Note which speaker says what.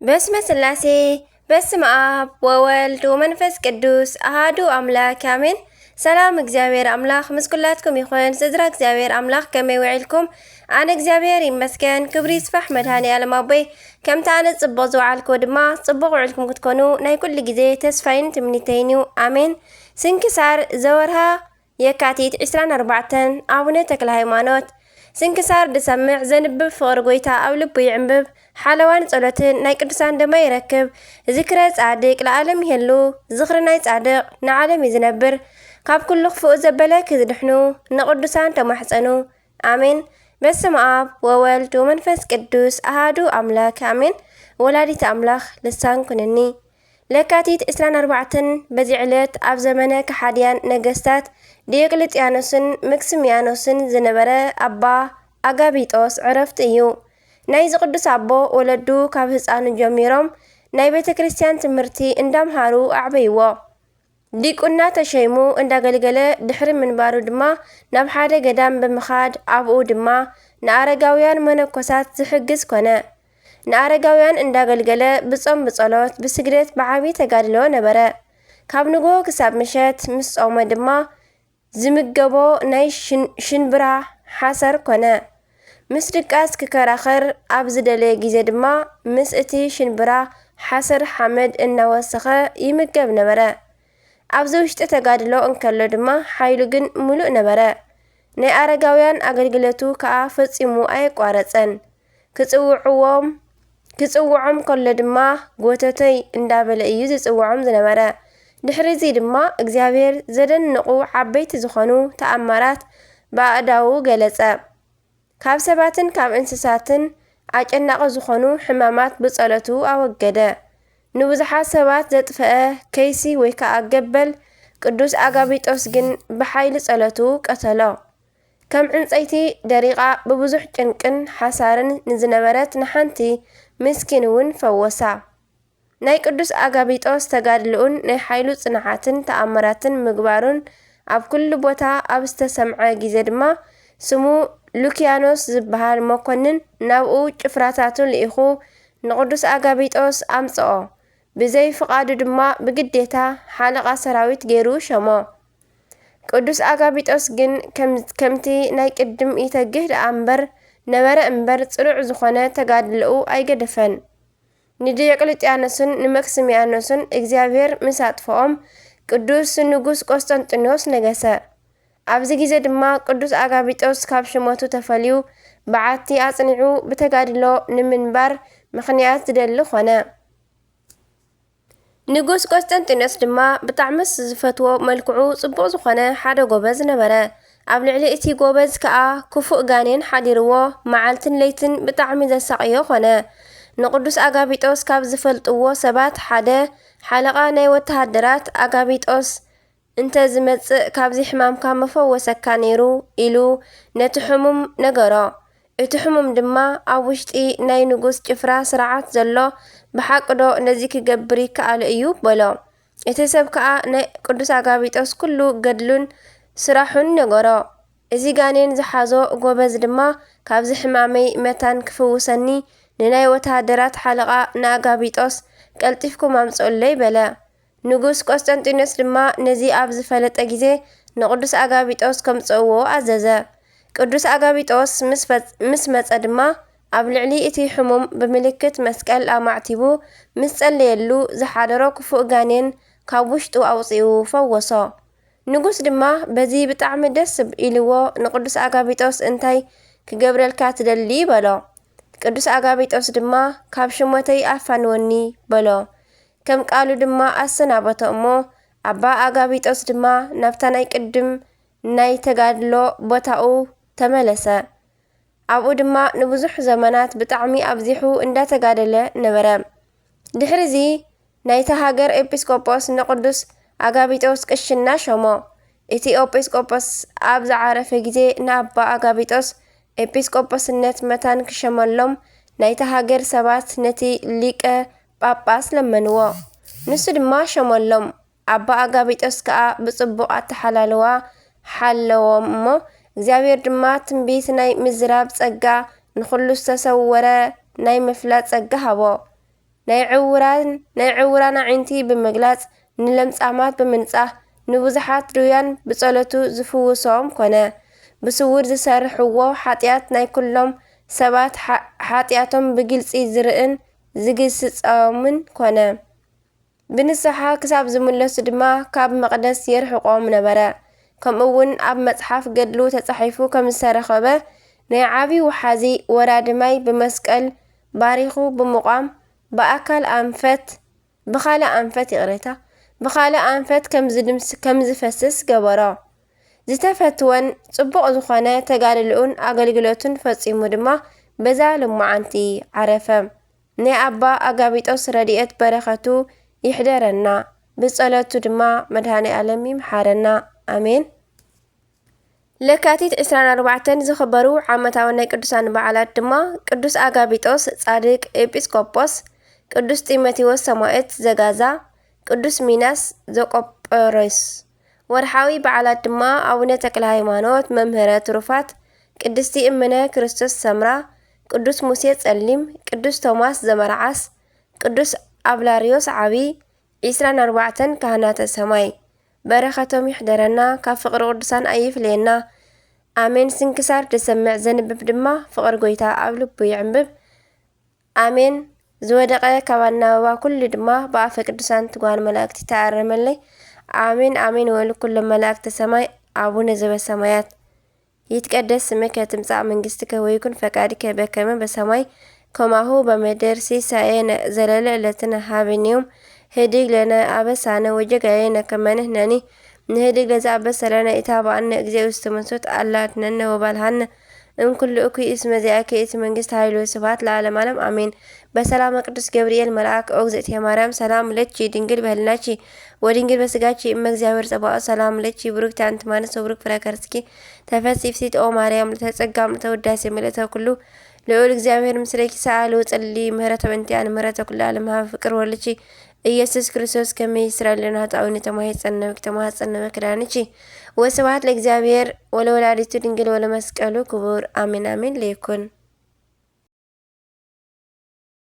Speaker 1: በስመ ስላሴ በስመ አብ ወወልድ ወመንፈስ ቅዱስ አሃዱ አምላክ አሜን። ሰላም እግዚአብሔር አምላክ ምስ ኩላትኩም ይኹን። ስድራ እግዚአብሔር አምላክ ከመይ ውዒልኩም? ኣነ እግዚአብሔር ይመስገን። ክብሪ ይስፋሕ መድኃኔዓለም ኣቦይ። ከምቲ ኣነ ጽቡቕ ዝወዓልኩ ድማ ጽቡቕ ውዒልኩም ክትኮኑ ናይ ኩሉ ግዜ ተስፋይን ትምኒተይን እዩ። ኣሜን። ስንክሳር ዘወርሃ የካቲት 24 ኣቡነ ተክለ ሃይማኖት። ስንክሳር ድሰምዕ ዘንብብ ፍቕሪ ጎይታ ኣብ ልቡ ይዕንብብ፣ ሓለዋን ጸሎትን ናይ ቅዱሳን ደማ ይረክብ። ዝክረ ጻድቅ ለዓለም ይሄሉ፣ ዝኽሪ ናይ ጻድቕ ንዓለም እዩ ዝነብር። ካብ ኩሉ ክፉእ ዘበለ ክዝድሕኑ ንቅዱሳን ተማሕፀኑ። ኣሜን። በስመ አብ ወወልድ ወመንፈስ ቅዱስ አሃዱ አምላክ አሜን። ወላዲት አምላክ ልሳን ኩነኒ። ለካቲት 24 በዚ ዕለት ኣብ ዘመነ ከሓድያን ነገስታት ዲዮቅልጥያኖስን መክስምያኖስን ዝነበረ ኣባ ኣጋቢጦስ ዕረፍቲ እዩ። ናይ ዝቅዱስ ኣቦ ወለዱ ካብ ህፃኑ ጀሚሮም ናይ ቤተ ክርስቲያን ትምህርቲ እንዳምሃሩ ኣዕበይዎ። ዲቁና ተሸይሙ እንዳገልገለ ድሕሪ ምንባሩ ድማ ናብ ሓደ ገዳም ብምኻድ ኣብኡ ድማ ንኣረጋውያን መነኮሳት ዝሕግዝ ኮነ። ንኣረጋውያን እንዳገልገለ ብጾም ብጸሎት ብስግደት ብዓቢ ተጋድሎ ነበረ። ካብ ንግሆ ክሳብ ምሸት ምስ ጾመ ድማ ዝምገቦ ናይ ሽንብራ ሓሰር ኮነ። ምስ ድቃስ ክከራኸር ኣብ ዝደለየ ግዜ ድማ ምስ እቲ ሽንብራ ሓሰር ሓመድ እናወሰኸ ይምገብ ነበረ። ኣብዚ ውሽጢ ተጋድሎ እንከሎ ድማ ሓይሉ ግን ሙሉእ ነበረ። ናይ ኣረጋውያን ኣገልግሎቱ ከዓ ፈጺሙ ኣይቋረፀን። ክጽውዖም ከሎ ድማ ጎተተይ እንዳበለ እዩ ዝጽውዖም ዝነበረ። ድሕሪዚ ድማ እግዚአብሔር ዘደንቑ ዓበይቲ ዝኾኑ ተኣምራት ብኣእዳዉ ገለጸ። ካብ ሰባትን ካብ እንስሳትን ኣጨናቂ ዝኾኑ ሕማማት ብጸሎቱ ኣወገደ። ንብዙሓት ሰባት ዘጥፍአ ከይሲ ወይ ከዓ ገበል ቅዱስ ኣጋቢጦስ ግን ብሓይሊ ጸሎቱ ቀተሎ። ከም ዕንፀይቲ ደሪቓ ብብዙሕ ጭንቅን ሓሳርን ንዝነበረት ንሓንቲ ምስኪን እውን ፈወሳ። ናይ ቅዱስ ኣጋቢጦስ ተጋድልኡን ናይ ሓይሉ ጽንዓትን ተኣምራትን ምግባሩን ኣብ ኩሉ ቦታ ኣብ ዝተሰምዐ ግዜ ድማ ስሙ ሉኪያኖስ ዝበሃል መኮንን ናብኡ ጭፍራታቱ ልኢኹ ንቅዱስ ኣጋቢጦስ ኣምጽኦ። ብዘይ ፍቓዱ ድማ ብግዴታ ሓለቓ ሰራዊት ገይሩ ሸሞ። ቅዱስ ኣጋቢጦስ ግን ከምቲ ናይ ቅድም ይተግህ ደኣ ነበረ እምበር ጽኑዕ ዝኾነ ተጋድልኡ ኣይገደፈን። ንዲዮቅልጥያኖስን ንመክስምያኖስን እግዚአብሔር ምስ ኣጥፍኦም ቅዱስ ንጉስ ቆስጠንጢኖስ ነገሰ። ኣብዚ ግዜ ድማ ቅዱስ ኣጋቢጦስ ካብ ሽሞቱ ተፈልዩ በዓቲ ኣጽኒዑ ብተጋድሎ ንምንባር ምኽንያት ዝደሊ ኾነ። ንጉስ ቆስጠንጢኖስ ድማ ብጣዕሚ ዝፈትዎ መልክዑ ጽቡቕ ዝኾነ ሓደ ጎበዝ ነበረ። ኣብ ልዕሊ እቲ ጎበዝ ከዓ ክፉእ ጋኔን ሓዲርዎ መዓልትን ለይትን ብጣዕሚ ዘሳቕዮ ኾነ። ንቅዱስ ኣጋቢጦስ ካብ ዝፈልጥዎ ሰባት ሓደ ሓለቓ ናይ ወተሃደራት ኣጋቢጦስ እንተ ዝመጽእ ካብዚ ሕማምካ መፈወሰካ ነይሩ ኢሉ ነቲ ሕሙም ነገሮ። እቲ ሕሙም ድማ ኣብ ውሽጢ ናይ ንጉስ ጭፍራ ስርዓት ዘሎ ብሓቅዶ ነዚ ክገብር ይከኣል እዩ በሎ። እቲ ሰብ ከዓ ናይ ቅዱስ ኣጋቢጦስ ኩሉ ገድሉን ስራሑን ነገሮ። እዚ ጋኔን ዝሓዞ ጎበዝ ድማ ካብዚ ሕማመይ መታን ክፍውሰኒ ንናይ ወተሃደራት ሓለቓ ንኣጋቢጦስ ቀልጢፍኩም ኣምጽኡለይ በለ። ንጉስ ቆስጠንጢኖስ ድማ ነዚ ኣብ ዝፈለጠ ግዜ ንቅዱስ ኣጋቢጦስ ከምጽእዎ ኣዘዘ። ቅዱስ ኣጋቢጦስ ምስ መጸ ድማ ኣብ ልዕሊ እቲ ሕሙም ብምልክት መስቀል ኣማዕቲቡ ምስ ጸለየሉ ዝሓደሮ ክፉእ ጋኔን ካብ ውሽጡ ኣውፂኡ ፈወሶ። ንጉስ ድማ በዚ ብጣዕሚ ደስ ኢልዎ ንቅዱስ ኣጋቢጦስ እንታይ ክገብረልካ ትደሊ በሎ። ቅዱስ ኣጋቢጦስ ድማ ካብ ሽሞተይ ኣፋንወኒ በሎ። ከም ቃሉ ድማ ኣሰናበቶ እሞ ኣባ ኣጋቢጦስ ድማ ናብታ ናይ ቅድም ናይ ተጋድሎ ቦታኡ ተመለሰ። ኣብኡ ድማ ንብዙሕ ዘመናት ብጣዕሚ ኣብዚሑ እንዳተጋደለ ነበረ። ድሕሪዚ ናይታ ሃገር ኤጲስቆጶስ ንቅዱስ ኣጋቢጦስ ቅሽና ሸሞ። እቲ ኤጲስቆጶስ ኣብ ዝዓረፈ ግዜ ንኣባ ኣጋቢጦስ ኤጲስቆጶስነት መታን ክሸመሎም ናይታ ሃገር ሰባት ነቲ ሊቀ ጳጳስ ለመንዎ። ንሱ ድማ ሸመሎም። ኣባ ኣጋቢጦስ ከዓ ብጽቡቕ ኣተሓላልዋ ሓለዎም እሞ እግዚአብሔር ድማ ትንቢት ናይ ምዝራብ ጸጋ ንኹሉ ዝተሰወረ ናይ ምፍላጥ ጸጋ ሃቦ። ናይ ዕውራን ዓይንቲ ብምግላጽ ንለምጻማት ብምንጻህ ንብዙሓት ድውያን ብጸሎቱ ዝፍውሶም ኮነ። ብስውር ዝሰርሕዎ ኃጢኣት ናይ ኩሎም ሰባት ኃጢኣቶም ብግልጺ ዝርእን ዝግስጾምን ኮነ። ብንስሓ ክሳብ ዝምለሱ ድማ ካብ መቕደስ የርሕቖም ነበረ። ከምኡውን ኣብ መጽሓፍ ገድሉ ተጻሒፉ ከም ዝተረኸበ ናይ ዓብዪ ወሓዚ ወራዲ ማይ ብመስቀል ባሪኹ ብምቋም ብኻልእ ኣንፈት ከም ዝፈስስ ገበሮ። ዝተፈትወን ጽቡቕ ዝኾነ ተጋድልኡን ኣገልግሎቱን ፈጺሙ ድማ በዛ ልሙዓንቲ ዓረፈ። ናይ ኣባ ኣጋቢጦስ ረድኤት በረኸቱ ይሕደረና፣ ብጸሎቱ ድማ መድኃኔ ዓለም ይምሓረና ኣሜን። ለካቲት 24 ዝኽበሩ ዓመታዊ ናይ ቅዱሳን በዓላት ድማ ቅዱስ ኣጋቢጦስ ጻድቅ ኤጲስቆጶስ፣ ቅዱስ ጢሞቴዎስ ሰማዕት ዘጋዛ፣ ቅዱስ ሚናስ ዘቆጵሮስ። ወርሓዊ በዓላት ድማ አቡነ ተክለ ሃይማኖት መምህረ ትሩፋት፣ ቅድስቲ እምነ ክርስቶስ ሰምራ፣ ቅዱስ ሙሴ ጸሊም፣ ቅዱስ ቶማስ ዘመርዓስ፣ ቅዱስ አብላርዮስ ዓቢ፣ 24 ካህናተ ሰማይ። በረኸቶም ይሕደረና፣ ካብ ፍቕሪ ቅዱሳን ኣይፍለየና ኣሜን። ስንክሳር ደሰምዕ ዘንብብ ድማ ፍቕሪ ጎይታ ኣብ ልቡ ይዕንብብ ኣሜን። ዝወደቐ ካብ ኣናበባ ኩሉ ድማ ብኣፈ ቅዱሳን ትጓን መላእክቲ ተኣረመለይ ኣሜን ኣሜን። ወሉ ኩሎም መላእክተ ሰማይ አቡነ ዘበሰማያት ይትቀደስ ስምከ ትምጻእ መንግሥትከ ወይኩን ፈቃድከ በከመ በሰማይ ከማሁ በምድር ሲሳየነ ዘለለ ዕለትነ ሀበነ ዮም ህድግ ለነ አበሳነ ወጀጋየነ ከመ ንሕነኒ ንህድግ ለዘአበሰለነ ኢታብአነ እግዚኦ ውስተ መንሱት አላድነነ ወባልሃነ እምኩሉ እኩይ እስመ ዚአከ እቲ መንግስት ኃይል ወስብሐት ለዓለመ ዓለም አሜን። በሰላም ቅዱስ ገብርኤል መልአክ እግዝእትየ ማርያም ሰላም ለኪ ድንግል በህልናቺ ወድንግል በስጋቺ እመ እግዚአብሔር ጸባኦት ሰላም ለኪ ብሩክቲ አንቲ እምአንስት ወብሩክ ፍሬ ከርስኪ ተፈሥሒ ኦ ማርያም ለተጸጋ ለተወዳሴ ምልእተ ኩሉ ልዑል እግዚአብሔር ምስሌኪ ሰአሊ ወጸሊ ምህረተ በእንቲአነ ምህረተ ኩሉ ዓለም ሀበ ፍቅር ወልቺ ኢየሱስ ክርስቶስ ከመ ይስራኤልና ኃጣውኢነ ተማኅፀነ በክዳንቺ ወስብሐት ለእግዚአብሔር ወለወላዲቱ ድንግል ወለመስቀሉ ክቡር አሜን አሜን። ለይኩን